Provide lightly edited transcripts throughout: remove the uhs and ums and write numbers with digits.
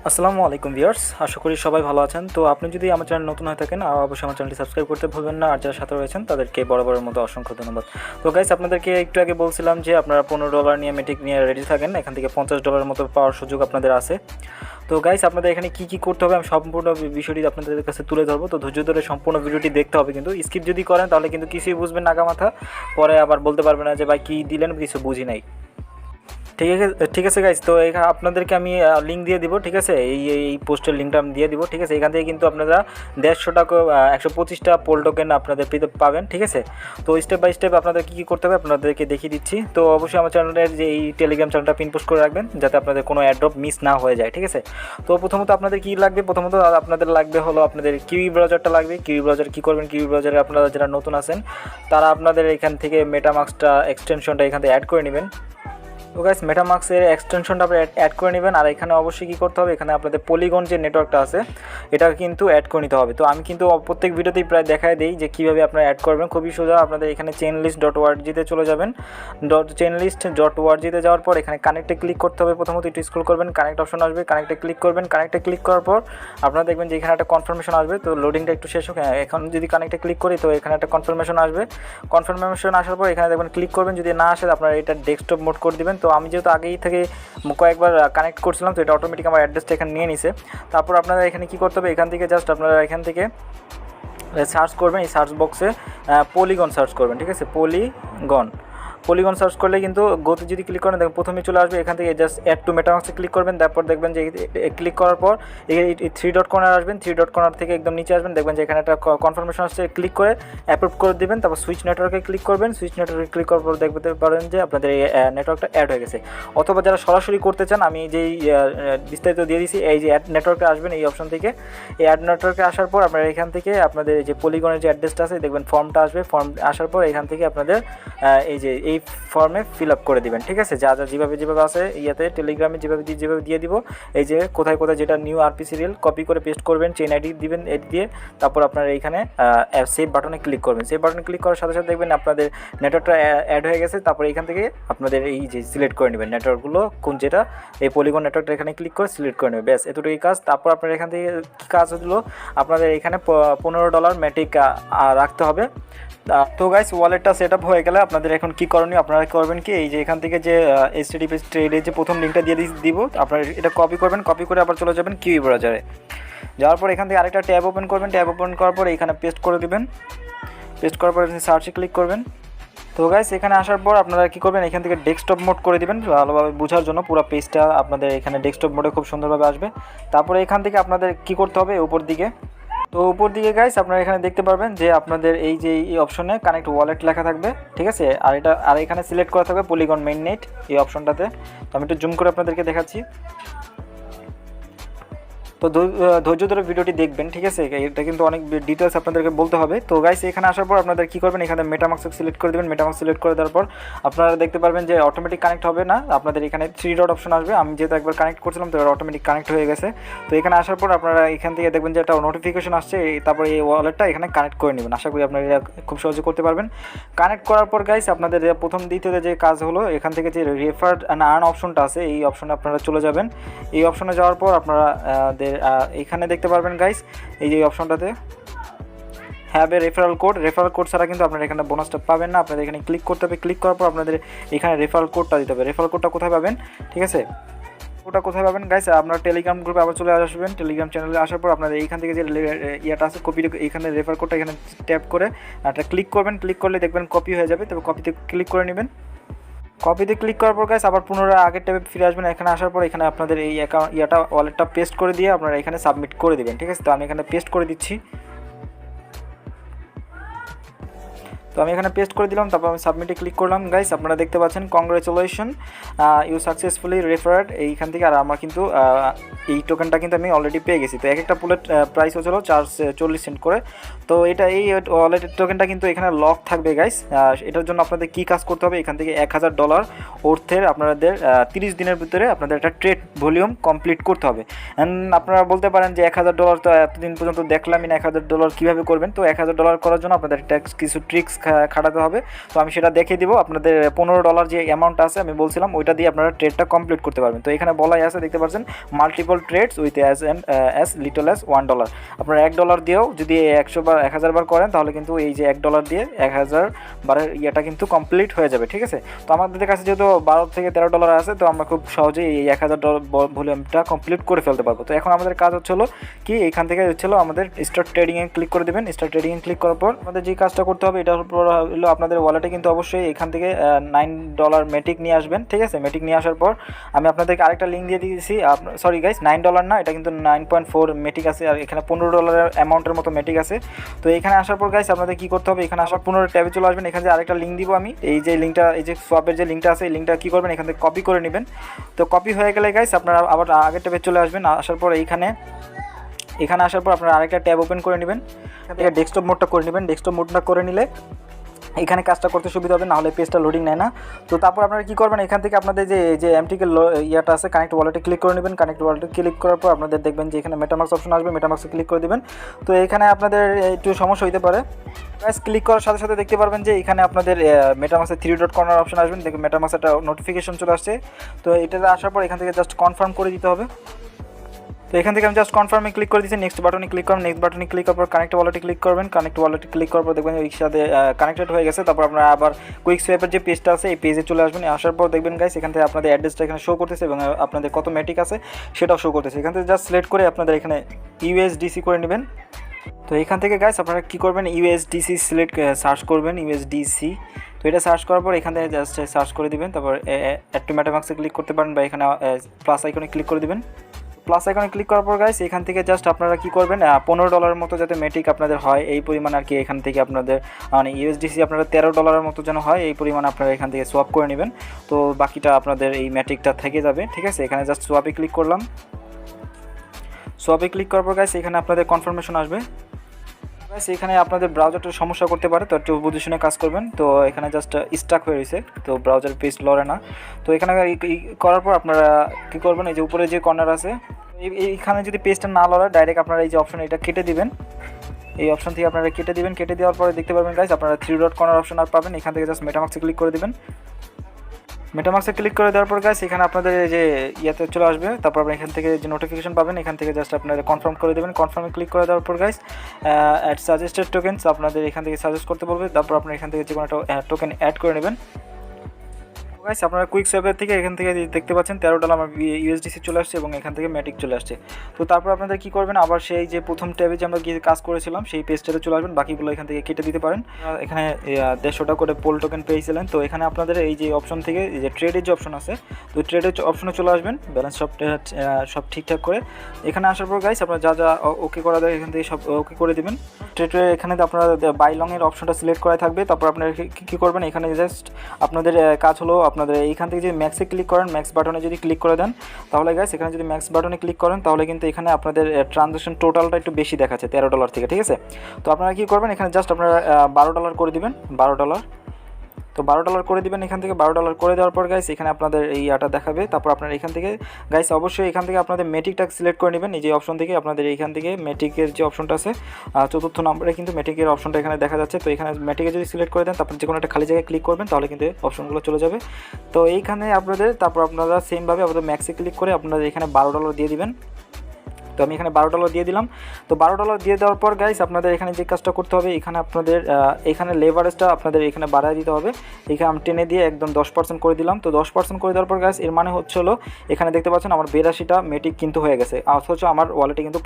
আসসালামু আলাইকুম ভিউয়ার্স, আশা করি সবাই ভালো আছেন। তো আপনি যদি আমার চ্যানেল নতুন হয়ে থাকেন অবশ্যই আমার চ্যানেলটি সাবস্ক্রাইব করতে ভুলবেন না। আর যারা সাথে রয়েছেন তাদেরকে বরাবরের মতো অসংখ্য ধন্যবাদ। তো গাইস, আপনাদেরকে একটু আগে বলছিলাম যে আপনারা $15 নিয়ে মেটিক নিয়ে রেডি থাকেন, এখান থেকে $50 মতো পাওয়ার সুযোগ আপনাদের আছে। তো গাইস, আপনাদের এখানে কী কী করতে হবে আমি সম্পূর্ণ বিষয়টি আপনাদের কাছে তুলে ধরবো। তো ধৈর্য ধরে সম্পূর্ণ ভিডিওটি দেখতে হবে, কিন্তু স্কিপ যদি করেন তাহলে কিন্তু কিছুই বুঝবেন না, মাথা পরে আবার বলতে পারবে না যে ভাই কী দিলেন, কিছু বুঝি নাই। ঠিক আছে গাইজ, তো এখানে আপনাদেরকে আমি লিঙ্ক দিয়ে দিব। ঠিক আছে, এই পোস্টের লিঙ্কটা আমি দিয়ে দিব। ঠিক আছে, এখান থেকে কিন্তু আপনারা 150 টাকা 125টা পোল টোকেন আপনাদের পাবেন। ঠিক আছে, তো স্টেপ বাই স্টেপ আপনাদের কী করতে হবে আপনাদেরকে দেখিয়ে দিচ্ছি। তো অবশ্যই আমার চ্যানেলের যে এই টেলিগ্রাম চ্যানেলটা পিন পোস্ট করে রাখবেন, যাতে আপনাদের কোনো অ্যাড্রপ মিস না হয়ে যায়। ঠিক আছে, তো প্রথমত আপনাদের কী লাগবে, আপনাদের লাগবে হলো আপনাদের কিউই ব্রাউজারটা লাগবে। কিউই ব্রাউজার কী করবেন, কিউই ব্রাউজারে আপনারা যারা নতুন আছেন তারা আপনাদের এখান থেকে মেটামাস্কটা এক্সটেনশনটা এখান থেকে অ্যাড করে নেবেন। তো গাইস, মেটামাস্কের এক্সটেনশনটা আপনি অ্যাড করে নেবেন। আর এখানে অবশ্যই কী করতে হবে, এখানে আপনাদের পলিগন যে নেটওয়ার্কটা আছে এটা কিন্তু অ্যাড করে নিতে হবে। তো আমি কিন্তু প্রত্যেক ভিডিওতেই প্রায় দেখায় দিই যে কীভাবে আপনারা অ্যাড করবেন। খুবই সোজা, আপনাদের এখানে chainlist.org-তে চলে যাবেন। chainlist.org-তে যাওয়ার পর এখানে কানেক্টে ক্লিক করতে হবে। প্রথমত একটু স্ক্রল করবেন, কানেক্ট অপশন আসবে, কানেক্টে ক্লিক করবেন। কানেক্টে ক্লিক করার পর আপনারা দেখবেন যে এখানে একটা কনফার্মেশন আসবে। তো লোডিংটা একটু শেষ হোক। এখন যদি কানেক্টে ক্লিক করি তো এখানে একটা কনফার্মেশন আসবে। কনফার্মেশন আসার পর এখানে দেখবেন ক্লিক করবেন। যদি না আসে আপনারা এটা ডেস্কটপ মোড করে দেবেন। তো আমি যেহেতু আগেই থেকে কয়েকবার কানেক্ট করছিলাম, তো এটা অটোমেটিক আমার অ্যাড্রেসটা এখানে নিয়ে নিছে। তারপর আপনারা এখানে কী করতে হবে, এখান থেকে জাস্ট আপনারা এখান থেকে সার্চ করবেন, এই সার্চ বক্সে পলিগন সার্চ করবেন। ঠিক আছে, পলিগন সার্চ করলে কিন্তু গোতে যদি ক্লিক করেন দেখবেন প্রথমে চলে আসবে। এখান থেকে জাস্ট অ্যাড টু মেটামাস্কে ক্লিক করবেন। তারপর দেখবেন যে ক্লিক করার পর এই 3 ডট কর্নার আসবেন। 3 ডট কর্নার থেকে একদম নিচে আসবেন, দেখবেন যে এখানে একটা কনফার্মেশন আসছে, ক্লিক করে অ্যাপ্রুভ করে দেবেন। তারপর সুইচ নেটওয়ার্কে ক্লিক করবেন। সুইচ নেটওয়ার্কে ক্লিক করার পর দেখতে পারেন যে আপনাদের এই নেটওয়ার্কটা অ্যাড হয়ে গেছে। অথবা যারা সরাসরি করতে চান, আমি যেই বিস্তারিত দিয়ে দিয়েছি, এই যে অ্যাড নেটওয়ার্কে আসবেন এই অপশন থেকে। এই অ্যাড নেটওয়ার্কে আসার পর আপনারা এখান থেকে আপনাদের যে পলিগনের যে অ্যাড্রেসটা আছে দেখবেন ফর্মটা আসবে। ফর্ম আসার পর এখান থেকে আপনাদের এই ফর্মে ফিল আপ করে দিবেন। ঠিক আছে, যা যেভাবে আছে ইয়াতে টেলিগ্রামে যেভাবে দিয়ে দিব, এই যে কোথায় যেটা নিউ আরপি সিরিয়াল কপি করে পেস্ট করবেন, চেইন আইডি দিবেন, এটি দিয়ে তারপর আপনারা এইখানে সেভ বাটনে ক্লিক করবেন। সেভ বাটনে ক্লিক করার সাথে সাথে দেখবেন আপনাদের নেটওয়ার্কটা অ্যাড হয়ে গেছে। তারপর এইখান থেকে আপনাদের এই যে সিলেক্ট করে নেবেন নেটওয়ার্কগুলো কোন, যেটা এই পলিগন নেটওয়ার্কটা এখানে ক্লিক করে সিলেক্ট করে নেবেন। ব্যাস, এতটুকুই কাজ। তারপর আপনার এখান থেকে কী কাজ হলো, আপনাদের এখানে $15 ম্যাটিক রাখতে হবে। তো গাইস, ওয়ালেটটা সেট আপ হয়ে গেলে আপনাদের এখন কী করণীয়, আপনারা করবেন কি, এই যে এখান থেকে যে HTTP ট্রেডের যে প্রথম লিঙ্কটা দিয়ে দিব, আপনারা এটা কপি করবেন। কপি করে আবার চলে যাবেন কিউই ব্রাউজারে। যাওয়ার পর এখান থেকে আরেকটা ট্যাব ওপেন করবেন। ট্যাব ওপেন করার পর এখানে পেস্ট করে দেবেন। পেস্ট করার পর সার্চে ক্লিক করবেন। তো গাইস, এখানে আসার পর আপনারা কী করবেন, এখান থেকে ডেস্কটপ মোড করে দেবেন ভালোভাবে বোঝার জন্য। পুরো পেজটা আপনাদের এখানে ডেস্কটপ মোডে খুব সুন্দরভাবে আসবে। তারপরে এখান থেকে আপনাদের কী করতে হবে, উপর দিকে গাইস আপনারা এখানে দেখতে পারবেন যে আপনাদের এই যে এই অপশনে কানেক্ট ওয়ালেট লেখা থাকবে। ঠিক আছে, আর এখানে সিলেক্ট করা থাকবে পলিগন মেইন নেট এই অপশনটাতে। তো আমি একটু জুম করে আপনাদেরকে দেখাচ্ছি। তো ধৈর্য ধরে ভিডিওটি দেখবেন। ঠিক আছে, এটা কিন্তু অনেক ডিটেলস আপনাদেরকে বলতে হবে। তো গাইস, এখানে আসার পর আপনাদের কী করবেন, এখানে মেটামাস্ক সিলেক্ট করে দেবেন। মেটামাস্ক সিলেক্ট করে দেওয়ার পর আপনারা দেখতে পারবেন যে অটোমেটিক কানেক্ট হবে না, আপনাদের এখানে 3 ডট অপশন আসবে। আমি যেহেতু একবার কানেক্ট করছিলাম তো অটোমেটিক কানেক্ট হয়ে গেছে। তো এখানে আসার পর আপনারা এখান থেকে দেখবেন যে একটা নোটিফিকেশন আসছে, তারপর এই ওয়ালেটটা এখানে কানেক্ট করে নেবেন। আশা করি আপনারা খুব সহজে করতে পারবেন। কানেক্ট করার পর গাইস, আপনাদের প্রথম দ্বিতীয়তে যে কাজ হলো, এখান থেকে যে রেফার অ্যান্ড আর্ন অপশনটা আছে এই অপশনে আপনারা চলে যাবেন। এই অপশনে যাওয়ার পর আপনারা এখানে দেখতে পারবেন গাইস, এই যে অপশনটাতে হ্যাভ এ রেফারেল কোড ছাড়া কিন্তু আপনারা এখানে বোনাসটা পাবেন না। আপনাদের এখানে ক্লিক করতে হবে। ক্লিক করার পর আপনাদের এখানে রেফারেল কোডটা দিতে হবে। রেফারেল কোডটা কোথায় পাবেন, ঠিক আছে, ওটা কোথায় পাবেন গাইস, আপনারা টেলিগ্রাম গ্রুপে আবার চলে আসবেন। টেলিগ্রাম চ্যানেলে আসার পর আপনাদের এইখান থেকে যে ইয়াটা আছে কপি, এইখানে রেফার কোডটা এখানে ট্যাপ করে একটা ক্লিক করবেন। ক্লিক করলে দেখবেন কপি হয়ে যাবে। তবে কপিতে ক্লিক করে নেবেন। কপিতে ক্লিক করার পর গাইস আবার পুনরায় আগের ট্যাবে ফিরে আসবেন। এখানে আসার পর এখানে আপনাদের এই ওয়ালেটটা পেস্ট করে দিয়ে আপনারা এখানে সাবমিট করে দেবেন। ঠিক আছে, তো আমি এখানে পেস্ট করে দিচ্ছি। তো আমি এখানে পেস্ট করে দিলাম। তারপর আমি সাবমিটে ক্লিক করলাম। গাইস, আপনারা দেখতে পাচ্ছেন কংগ্রেচুলেশন, ইউ সাকসেসফুলি রেফার্ড এইখান থেকে। আর আমার কিন্তু এই টোকেনটা কিন্তু আমি অলরেডি পেয়ে গেছি। তো এক একটা পুলের প্রাইস হচ্ছিল 40 সেন্ট করে। তো এই ওয়ালেটের টোকেনটা কিন্তু এখানে লক থাকবে গাইস। এটার জন্য আপনাদের কী কাজ করতে হবে, এখান থেকে $1000 অর্থের আপনাদের 30 দিনের ভিতরে আপনাদের একটা ট্রেড ভলিউম কমপ্লিট করতে হবে। অ্যান্ড আপনারা বলতে পারেন যে $1000 তো এতদিন পর্যন্ত দেখলামই না, $1000 কীভাবে করবেন। তো $1000 করার জন্য আপনাদের কিছু ট্রিক্স খাটাতে হবে। তো আমি সেটা দেখিয়ে দিব। আপনাদের $15 যে অ্যামাউন্ট আছে আমি বলছিলাম ওইটা দিয়ে আপনারা ট্রেডটা কমপ্লিট করতে পারবেন। তো এখানে বলাই আছে দেখতে পাচ্ছেন multiple trades with as little as $1। আপনারা $1 দিয়েও যদি 100 বার 1000 বার করেন তাহলে কিন্তু এই যে $1 দিয়ে 1000 বারের ইয়েটা কিন্তু কমপ্লিট হয়ে যাবে, ঠিক আছে। তো আমাদের কাছে যেহেতু $12 থেকে $13 আছে, তো আমরা খুব সহজেই এই $1000 ভলিউমটা কমপ্লিট করে ফেলতে পারবো। তো এখন আমাদের কাজ হচ্ছিলো কি, এখান থেকে হচ্ছিলো আমাদের স্টার্ট ট্রেডিংয়ে ক্লিক করে দেবেন। স্টার্ট ট্রেডিংয়ে ক্লিক করার পর আমাদের যে কাজটা করতে হবে এটা হলো আপনাদের ওয়ালেটে কিন্তু অবশ্যই এখান থেকে $9 মেটিক নিয়ে আসবেন, ঠিক আছে। মেটিক নিয়ে আসার পর আমি আপনাদেরকে আরেকটা লিঙ্ক দিয়ে দিয়েছি, সরি গাইস $9 না, এটা কিন্তু 9.4 মেটিক আছে, আর এখানে $15 অ্যামাউন্টের মতো মেটিক আছে। তো এখানে আসার পর গাইস আপনাদের কী করতে হবে, এখানে আসার 15 ট্যাবে চলে আসবেন। এখানে যে আরেকটা লিঙ্ক দিব আমি, এই যে লিঙ্কটা, এই যে সোয়াপের যে লিঙ্কটা আছে এই লিঙ্কটা কী করবেন, এখান থেকে কপি করে নেবেন। তো কপি হয়ে গেলে গাইস আপনারা আবার আগের ট্যাবে চলে আসবেন। আসার পর এখানে আসার পর আপনারা আরেকটা ট্যাব ওপেন করে নেবেন, এখান থেকে ডেস্কটপ মোডটা করে নেবেন। ডেস্কটপ মোডটা করে নিলে এখানে কাজটা করতে সুবিধা হবে, নাহলে পেজটা লোডিং নেয় না। তো তারপর আপনারা কী করবেন, এখান থেকে আপনাদের যে এমটিকে ইয়াটা আছে কানেক্ট ওয়ালেটে ক্লিক করে নেবেন। কানেক্ট ওয়ালেটে ক্লিক করার পর আপনাদের দেখবেন যে এখানে মেটামাক্স অপশন আসবে, মেটামাক্সে ক্লিক করে দেবেন। তো এখানে আপনাদের একটু সমস্যা হতে পারে, ক্লিক করার সাথে সাথে দেখতে পারবেন যে এখানে আপনাদের মেটামাক্সে 3 ডট কর্নার অপশন আসবেন, দেখবেন মেটামাক্সে একটা নোটিফিকেশন চলে আসছে। তো এটাতে আসার পর এখান থেকে জাস্ট কনফার্ম করে দিতে হবে। তো এখান থেকে আমি জাস্ট কনফার্মে ক্লিক করে দিচ্ছি, নেক্সট বাটনে ক্লিক করবেন। নেক্সট বাটনে ক্লিক করার পর কানেক্ট ওয়ালেটে ক্লিক করবেন। কানেক্ট ওয়ালেটে ক্লিক করার পর দেখবেন এর সাথে কানেক্টেড হয়ে গেছে। তারপর আপনারা আবার কুইক সোয়াপের যে পেজটা আছে এই পেজে চলে আসবেন। আসার পর দেখবেন গাইস এখান থেকে আপনাদের অ্যাড্রেসটা এখানে শো করতেছে এবং আপনাদের কত মেটিক আছে সেটাও শো করতেছে। এখান থেকে জাস্ট সিলেক্ট করে আপনাদের এখানে USDC করে নেবেন। তো এখান থেকে গাইস আপনারা কী করবেন, USDC সিলেক্ট সার্চ করবেন, USDC। তো এটা সার্চ করার পর এখান থেকে জাস্ট সার্চ করে দিবেন। তারপর অ্যাড টু মেটামাক্সে ক্লিক করতে পারেন বা এখানে প্লাস আইকনে ক্লিক করে দিবেন। প্লাস আইকনে ক্লিক করার পর গাইস এখান থেকে জাস্ট আপনারা কী করবেন, $15 মতো যাতে মেটিক আপনাদের হয় এই পরিমাণ আর কি, এখান থেকে আপনাদের মানে USDC আপনারা $13 মতো যেন হয় এই পরিমাণ আপনারা এখান থেকে সোয়াপ করে নেবেন। তো বাকিটা আপনাদের এই মেটিকটা থেকে যাবে, ঠিক আছে। এখানে জাস্ট সোয়াপে ক্লিক করলাম। সোয়াপে ক্লিক করার পর গাইস এখানে আপনাদের কনফার্মেশন আসবে। এখানে আপনাদের ব্রাউজারটা সমস্যা করতে পারে, তো একটু বুঝে শুনে কাজ করবেন। তো এখানে জাস্ট স্টাক হয়ে রয়েছে, তো ব্রাউজার পেজ লড়ে না। তো এখানে করার পর আপনারা কী করবেন, এই যে উপরে যে কর্নার আছে এইখানে যদি পেজটা না লড়ে ডাইরেক্ট আপনারা এই যে অপশন এটা কেটে দিবেন। এই অপশন থেকে আপনারা কেটে দিবেন। কেটে দেওয়ার পরে দেখতে পাবেন গাইস আপনারা 3 ডট কর্নার অপশন আর পাবেন। এখান থেকে জাস্ট মেটামাক্সে ক্লিক করে দিবেন। মেটামাক্সে ক্লিক করে দেওয়ার পর গাইস এখানে আপনাদের যে ইয়াতে চলে আসবে। তারপর আপনি এখান থেকে যে নোটিফিকেশন পাবেন এখান থেকে জাস্ট আপনারা কনফার্ম করে দেবেন। কনফার্মে ক্লিক করে দেওয়ার পর গাইস অ্যাড সাজেস্টেড টোকেনস আপনাদের এখান থেকে সাজেস্ট করতে বলবে। তারপর আপনারা এখান থেকে যে কোনো একটা টোকেন অ্যাড করে নেবেন। গাইস আপনারা কুইক সোয়াপের থেকে এখান থেকে দেখতে পাচ্ছেন $13 আমার USDC চলে আসছে এবং এখান থেকে মেটিক চলে আসছে। তো তারপর আপনাদের কী করবেন, আবার সেই যে প্রথম ট্যাবে যে আমরা গিয়ে কাজ করেছিলাম সেই পেজটাতে চলে আসবেন। বাকিগুলো এখান থেকে কেটে দিতে পারেন। এখানে 150টা করে পোল টোকেন পেয়েছিলেন। তো এখানে আপনাদের এই যে অপশন থেকে এই যে ট্রেডের যে অপশন আছে, তো ট্রেডের অপশনে চলে আসবেন। ব্যালেন্স সব ঠিকঠাক করে এখানে আসার পর গাইস আপনারা যা যা ওকে করা যায় এখান থেকে সব ওকে করে দেবেন। ট্রেডের এখানে আপনারা বাই লংয়ের অপশনটা সিলেক্ট করা থাকবে। তারপর আপনারা কী করবেন, এখানে জাস্ট আপনাদের কাজ হলো আপনাদের এইখান থেকে যদি ম্যাক্সে ক্লিক করেন, ম্যাক্স বাটনে যদি ক্লিক করে দেন তাহলে গাইস এখানে যদি ম্যাক্স বাটনে ক্লিক করেন তাহলে কিন্তু এখানে আপনাদের ট্রানজ্যাকশন টোটালটা একটু বেশি দেখাচ্ছে $13 থেকে, ঠিক আছে। তো আপনারা কী করবেন, এখানে জাস্ট আপনারা $12 করে দিবেন। $12 তো $12 করে দিবেন। এখান থেকে $12 করে দেওয়ার পর গাইস এখানে আপনাদের এই আটা দেখাবে। তারপর আপনারা এখান থেকে গাইস অবশ্যই এখান থেকে আপনাদের মেটিকটা সিলেক্ট করে নেবেন। এই যে অপশন থেকে আপনাদের এইখান থেকে মেটিকের যে অপশনটা আছে 4র্থ নম্বরে কিন্তু মেটিকের অপশনটা এখানে দেখা যাচ্ছে। তো এখানে মেটিকে যদি সিলেক্ট করে দেন তারপর যে কোনো একটা খালি জায়গায় ক্লিক করবেন তাহলে কিন্তু অপশনগুলো চলে যাবে। তো এইখানে আপনাদের তারপর আপনারা সেমভাবে আপনাদের ম্যাক্সে ক্লিক করে আপনাদের এখানে $12 দিয়ে দিবেন। তো আমি এখানে $12 দিয়ে দিলাম। তো $12 দিয়ে দেওয়ার পর গাইস আপনাদের এখানে যে কাজটা করতে হবে, এখানে আপনাদের এখানে লেভারেজটা আপনাদের এখানে বাড়ায় দিতে হবে। এখানে আমি টেনে দিয়ে একদম 10% করে দিলাম। তো 10% করে দেওয়ার পর গাইস এর মানে হচ্ছে হলো এখানে দেখতে পাচ্ছেন আমার 82টা মেটিক কিন্তু হয়ে গেছে, অথচ আমার ওয়ালেটে কিন্তু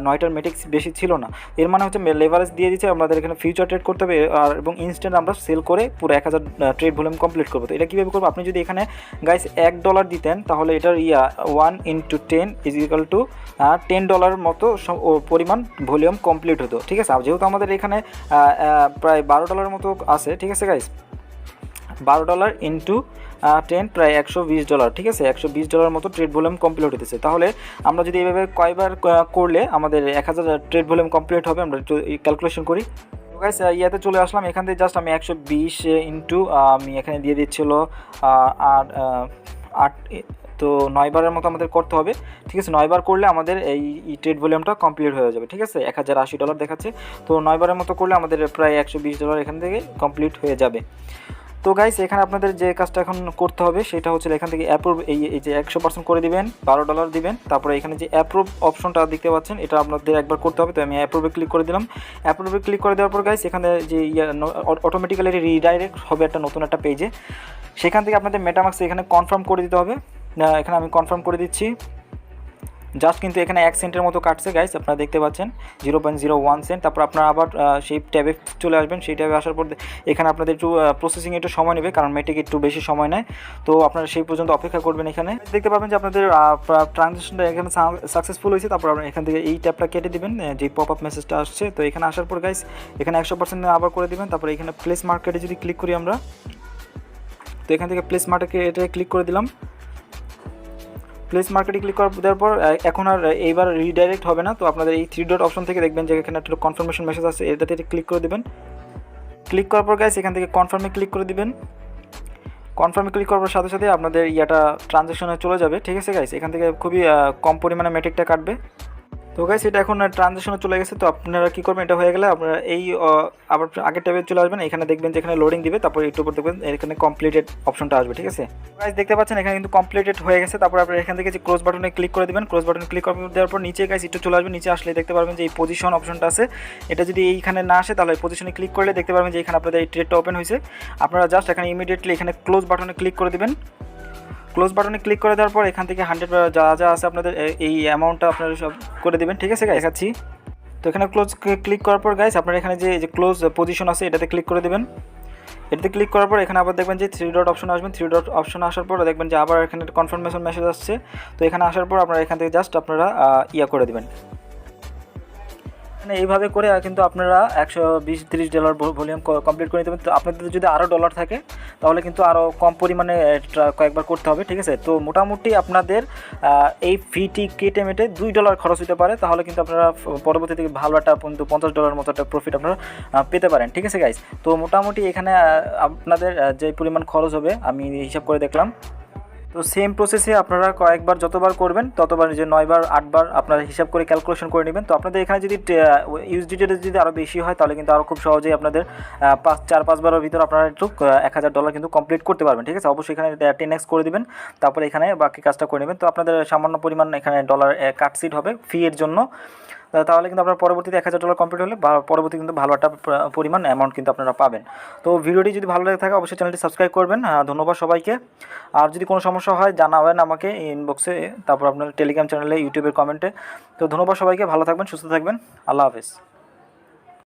9টার মেটিক বেশি ছিল না। এর মানে হচ্ছে লেভারেজ দিয়ে দিচ্ছে। আমাদের এখানে ফিউচার ট্রেড করতে হবে আর এবং ইনস্ট্যান্ট আমরা সেল করে পুরো 1000 ট্রেড ভলিউম কমপ্লিট করবো। তো এটা কীভাবে করবো, আপনি যদি এখানে গাইস $1 দিতেন তাহলে এটার 1 × 10 = $10 মতো পরিমাণ ভলিউম কমপ্লিট হতো, ঠিক আছে। যেহেতু আমাদের এখানে প্রায় $12 মতো আছে, ঠিক আছে গাইস। $12 × 10 প্রায় $120, ঠিক আছে। $120 মতো ট্রেড ভলিউম কমপ্লিট হতেছে। তাহলে আমরা যদি এইভাবে কয়বার করলে আমাদের 1000 ট্রেড ভলিউম কমপ্লিট হবে, আমরা একটু ক্যালকুলেশন করি। গাইস ইয়াতে চলে আসলাম। এখান থেকে জাস্ট আমি 120 ইন্টু আমি এখানে দিয়ে দিচ্ছিল 8 তো 9 বারের মতো আমাদের করতে হবে, ঠিক আছে। 9 বার করলে আমাদের এই ট্রেড ভলিউমটা কমপ্লিট হয়ে যাবে, ঠিক আছে। $1080 দেখাচ্ছে, তো 9 বারের মতো করলে আমাদের প্রায় $120 এখান থেকে কমপ্লিট হয়ে যাবে। তো গাইস এখানে আপনাদের যে কাজটা এখন করতে হবে সেটা হচ্ছে এখান থেকে অ্যাপ্রুভ, এই যে 100% করে দিবেন, $12 দিবেন। তারপরে এখানে যে অ্যাপ্রুভ অপশনটা দেখতে পাচ্ছেন এটা আপনাদের একবার করতে হবে। তো আমি অ্যাপ্রুভে ক্লিক করে দিলাম। অ্যাপ্রুভে ক্লিক করে দেওয়ার পর গাইস এখানে যে অটোমেটিক্যালি রিডাইরেক্ট হবে একটা নতুন একটা পেজে, সেখান থেকে আপনাদের মেটামাক্সে এখানে কনফার্ম করে দিতে হবে। এখানে আমি কনফার্ম করে দিচ্ছি। জাস্ট কিন্তু এখানে 1 সেন্টের মতো কাটছে গাইস, আপনারা দেখতে পাচ্ছেন 0.01 সেন্ট। তারপর আপনারা আবার সেই ট্যাবে চলে আসবেন। সেই ট্যাবে আসার পর এখানে আপনাদের একটু প্রসেসিং একটু সময় নেবে, কারণ মেটেক একটু বেশি সময় নেয়। তো আপনারা সেই পর্যন্ত অপেক্ষা করবেন। এখানে দেখতে পাবেন যে আপনাদের ট্রানজ্যাকশনটা এখানে সাকসেসফুল হয়েছে। তারপর আপনারা এখান থেকে এই ট্যাবটা কেটে দিবেন, যে পপ আপ মেসেজটা আসছে। তো এখানে আসার পর গাইস এখানে 100% আবার করে দিবেন। তারপর এখানে প্লেস মার্কেটে যদি ক্লিক করি আমরা, তো এখান থেকে প্লেস মার্কেটে এটা ক্লিক করে দিলাম। প্লেস মার্কেটে ক্লিক দেওয়ার পর এখন আর এইবার রিডাইরেক্ট হবে না। তো আপনাদের এই 3 ডট অপশন থেকে দেখবেন যে এখানে একটা কনফার্মেশন মেসেজ আছে, এটাতে ক্লিক করে দেবেন। ক্লিক করার পর গাইস এখান থেকে কনফার্মে ক্লিক করে দিবেন। কনফার্মে ক্লিক করার সাথে সাথে আপনাদের ট্রানজ্যাকশনে চলে যাবে, ঠিক আছে গাইস। এখান থেকে খুবই কম পরিমাণে মেটেকটা কাটবে। তো গাইস এটা এখন ট্রানজ্যাকশনে চলে গেছে। তো আপনারা কী করবেন, এটা হয়ে গেলে আপনারা এই আবার আগের ট্যাবে চলে আসবেন। এখানে দেখবেন যে এখানে লোডিং দিবে, তারপর একটু উপর দেখবেন এখানে কমপ্লিটেড অপশনটা আসবে, ঠিক আছে গাইস। দেখতে পাচ্ছেন এখানে কিন্তু কমপ্লিটেড হয়ে গেছে। তারপর আপনারা এখান থেকে যে ক্লোজ বাটনে ক্লিক করে দিবেন। ক্লোজ বাটনে ক্লিক দেওয়ার পর নিচে গাইস একটু চলে আসবেন। নিচে আসলে দেখতে পারবেন যে এই পজিশন অপশনটা আছে, এটা যদি এইখানে না আসে তাহলে পজিশনে ক্লিক করলে দেখতে পারবেন যে এখানে আপনাদের এই ট্রেডটা ওপেন হয়েছে। আপনারা জাস্ট এখানে ইমিডিয়েটলি এখানে ক্লোজ বাটনে ক্লিক করে দিবেন। ক্লোজ বাটনে ক্লিক করে দেওয়ার পর এখান থেকে 100 যা যা আছে আপনাদের এই অ্যামাউন্টটা আপনারা সব করে দেবেন, ঠিক আছে গাইস। দেখাচ্ছি। তো এখানে ক্লোজ ক্লিক করার পর গাইস আপনারা এখানে যে ক্লোজ পজিশন আছে এটাতে ক্লিক করে দেবেন। এটাতে ক্লিক করার পর এখানে আবার দেখবেন যে 3 ডট অপশন আসবেন। 3 ডট অপশন আসার পর দেখবেন যে আবার এখানে কনফার্মেশন মেসেজ আসছে। তো এখানে আসার পর আপনারা এখান থেকে জাস্ট আপনারা করে দেবেন। মানে এইভাবে করে কিন্তু আপনারা $120-30 ভলিউম কমপ্লিট করে নিতে পারেন। তো আপনাদের যদি আরও ডলার থাকে তাহলে কিন্তু আরও কম পরিমাণে কয়েকবার করতে হবে, ঠিক আছে। তো মোটামুটি আপনাদের এই ফিটি কেটে মেটে $2 খরচ হতে পারে, তাহলে কিন্তু আপনারা পরবর্তীতে ভালো একটা কিন্তু $50 মতো একটা প্রফিট আপনারা পেতে পারেন, ঠিক আছে গাইস। তো মোটামুটি এখানে আপনাদের যে পরিমাণ খরচ হবে আমি হিসাব করে দেখলাম। তো সেম প্রসেসে আপনারা কয়েকবার যতবার করবেন ততবার যে 9 বার 8 বার আপনারা হিসাব করে ক্যালকুলেশন করে নেবেন। তো আপনাদের এখানে যদি ইউএসডিটি যদি আরও বেশি হয় তাহলে কিন্তু আরও খুব সহজেই আপনাদের 4-5 বারের ভিতর আপনারা একটু $1000 কিন্তু কমপ্লিট করতে পারবেন, ঠিক আছে। অবশ্যই এখানে 10x করে দিবেন, তারপরে এখানে বাকি কাজটা করে নেবেন। তো আপনাদের সামান্য পরিমাণ এখানে ডলার কাটসিট হবে ফি এর জন্য, তাহলে কিন্তু আপনার পরবর্তীতে $1000 কমপ্লিট হলে পরবর্তী কিন্তু ভালো একটা পরিমাণ অ্যামাউন্ট কিন্তু আপনারা পাবেন। তো ভিডিওটি যদি ভালো লেগে থাকে অবশ্যই চ্যানেলটি সাবস্ক্রাইব করবেন। ধন্যবাদ সবাইকে। আর যদি কোনো সমস্যা হয় জানাবেন আমাকে ইনবক্সে, তারপর আপনার টেলিগ্রাম চ্যানেলে, ইউটিউবের কমেন্টে। তো ধন্যবাদ সবাইকে, ভালো থাকবেন, সুস্থ থাকবেন, আল্লাহ হাফেজ।